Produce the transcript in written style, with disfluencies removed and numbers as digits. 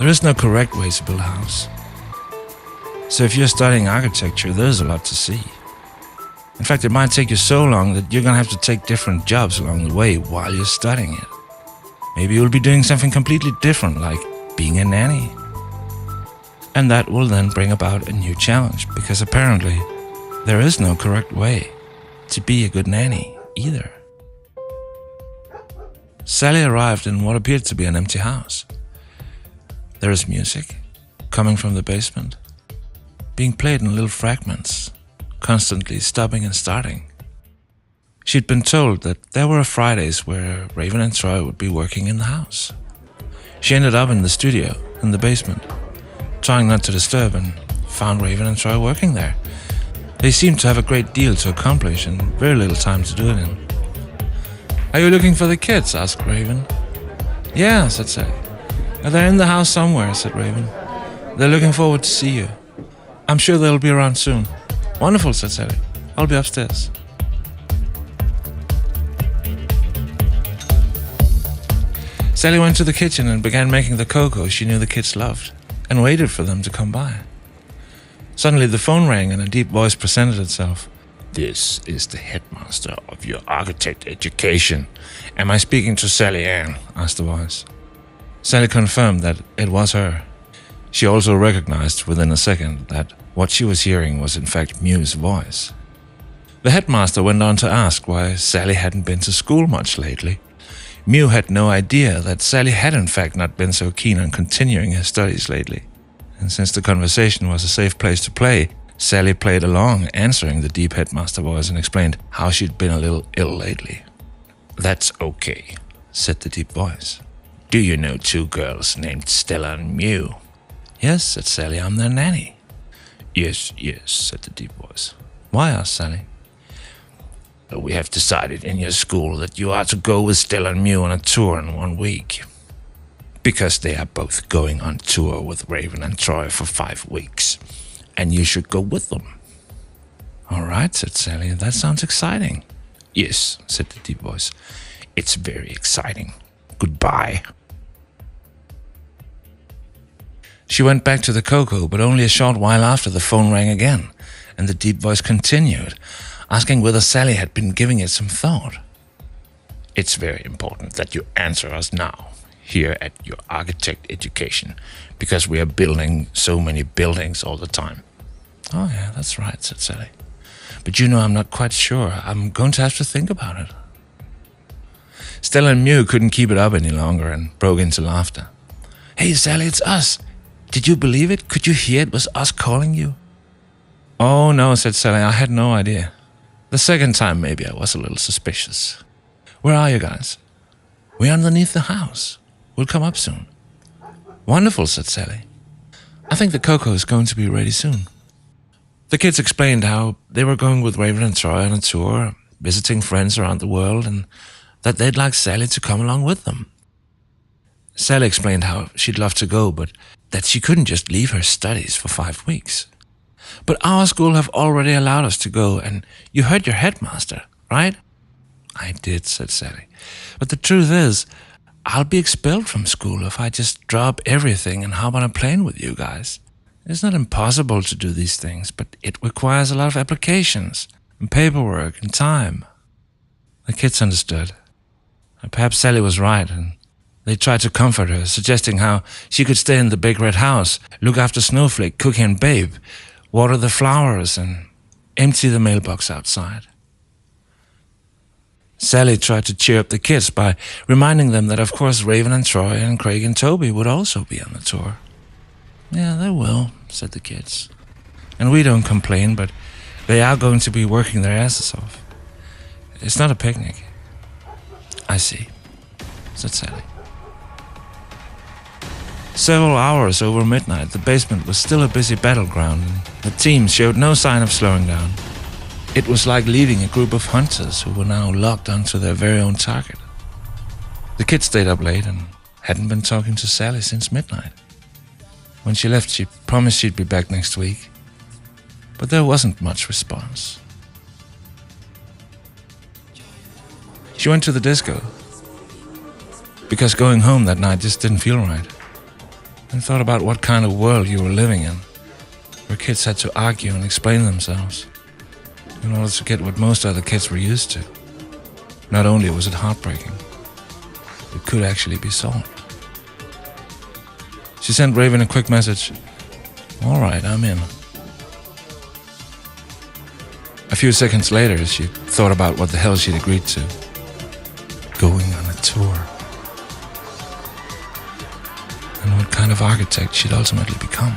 There is no correct way to build a house. So if you're studying architecture, there's a lot to see. In fact, it might take you so long that you're going to have to take different jobs along the way while you're studying it. Maybe you'll be doing something completely different, like being a nanny. And that will then bring about a new challenge, because apparently there is no correct way to be a good nanny either. Sally arrived in what appeared to be an empty house. There is music coming from the basement, being played in little fragments, constantly stopping and starting. She'd been told that there were Fridays where Raven and Troy would be working in the house. She ended up in the studio in the basement, trying not to disturb, and found Raven and Troy working there. They seemed to have a great deal to accomplish and very little time to do it in. "Are you looking for the kids?" asked Raven. "Yeah," said Sally. "They're in the house somewhere," said Raven. "They're looking forward to see you. I'm sure they'll be around soon." "Wonderful," said Sally. "I'll be upstairs." Sally went to the kitchen and began making the cocoa she knew the kids loved, and waited for them to come by. Suddenly the phone rang and a deep voice presented itself. "This is the headmaster of your architect education. Am I speaking to Sally Ann?" asked the voice. Sally confirmed that it was her. She also recognized within a second that what she was hearing was in fact Mew's voice. The headmaster went on to ask why Sally hadn't been to school much lately. Mew had no idea that Sally had in fact not been so keen on continuing her studies lately. And since the conversation was a safe place to play, Sally played along, answering the deep headmaster voice, and explained how she'd been a little ill lately. "That's okay," said the deep voice. "Do you know two girls named Stella and Mew?" "Yes," said Sally, "I'm their nanny." Yes, said the deep voice. "Why?" asked Sally. "We have decided in your school that you are to go with Stella and Mew on a tour in 1 week. Because they are both going on tour with Raven and Troy for 5 weeks. And you should go with them." "All right," said Sally. "That sounds exciting." "Yes," said the deep voice. "It's very exciting. Goodbye." She went back to the cocoa, but only a short while after the phone rang again, and the deep voice continued, asking whether Sally had been giving it some thought. "It's very important that you answer us now, here at your architect education, because we are building so many buildings all the time." "Oh yeah, that's right," said Sally. "But you know, I'm not quite sure. I'm going to have to think about it." Stella and Mew couldn't keep it up any longer and broke into laughter. "Hey Sally, it's us. Did you believe it? Could you hear it was us calling you?" "Oh no," said Sally. "I had no idea. The second time maybe I was a little suspicious. Where are you guys?" "We're underneath the house. We'll come up soon." "Wonderful," said Sally. "I think the cocoa is going to be ready soon." The kids explained how they were going with Raven and Troy on a tour, visiting friends around the world, and that they'd like Sally to come along with them. Sally explained how she'd love to go, but that she couldn't just leave her studies for 5 weeks. "But our school have already allowed us to go, and you heard your headmaster, right?" "I did," said Sally. "But the truth is, I'll be expelled from school if I just drop everything and hop on a plane with you guys. It's not impossible to do these things, but it requires a lot of applications and paperwork and time." The kids understood. Perhaps Sally was right, and they tried to comfort her, suggesting how she could stay in the big red house, look after Snowflake, Cookie and Babe, water the flowers, and empty the mailbox outside. Sally tried to cheer up the kids by reminding them that of course Raven and Troy and Craig and Toby would also be on the tour. "Yeah, they will," said the kids. "And we don't complain, but they are going to be working their asses off. It's not a picnic." "I see," said Sally. Several hours over midnight, the basement was still a busy battleground, and the team showed no sign of slowing down. It was like leaving a group of hunters who were now locked onto their very own target. The kids stayed up late and hadn't been talking to Sally since midnight. When she left, she promised she'd be back next week, but there wasn't much response. She went to the disco, because going home that night just didn't feel right. and thought about what kind of world you were living in, where kids had to argue and explain themselves in order to get what most other kids were used to. Not only was it heartbreaking, it could actually be solved. She sent Raven a quick message. "All right, I'm in." A few seconds later, she thought about what the hell she'd agreed to. Going on a tour. And what kind of architect she'd ultimately become.